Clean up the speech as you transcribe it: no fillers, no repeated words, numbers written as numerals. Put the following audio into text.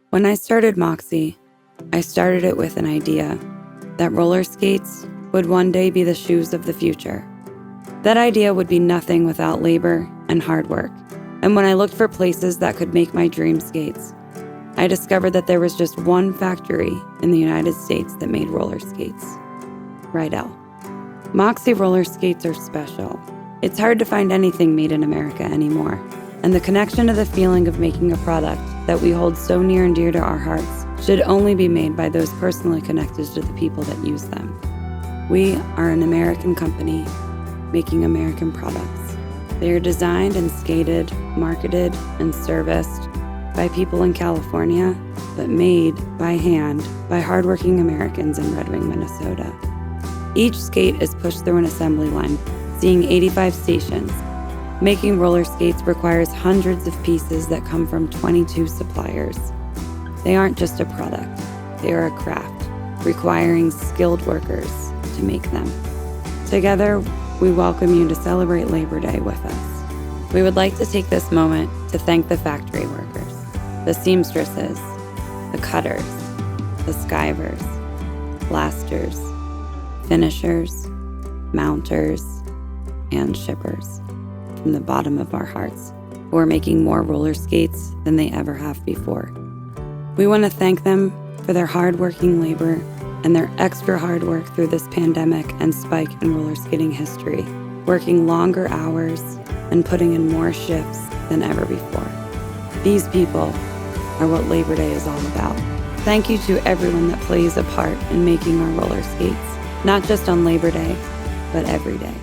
When I started Moxi, I started it with an idea that roller skates would one day be the shoes of the future. That idea would be nothing without labor and hard work. And when I looked for places that could make my dream skates, I discovered that there was just one factory in the United States that made roller skates: Ridell. Moxi roller skates are special. It's hard to find anything made in America anymore, and the connection to the feeling of making a product that we hold so near and dear to our hearts should only be made by those personally connected to the people that use them. We are an American company making American products. They are designed and skated, marketed, and serviced by people in California, but made by hand by hardworking Americans in Red Wing, Minnesota. Each skate is pushed through an assembly line, seeing 85 stations. Making roller skates requires hundreds of pieces that come from 22 suppliers. They aren't just a product, they are a craft, requiring skilled workers to make them. Together, we welcome you to celebrate Labor Day with us. We would like to take this moment to thank the factory workers, the seamstresses, the cutters, the skivers, lasters, finishers, mounters, and shippers from the bottom of our hearts, who are making more roller skates than they ever have before. We want to thank them for their hard-working labor and their extra hard work through this pandemic and spike in roller skating history, working longer hours and putting in more shifts than ever before. These people are what Labor Day is all about. Thank you to everyone that plays a part in making our roller skates, not just on Labor Day, but every day.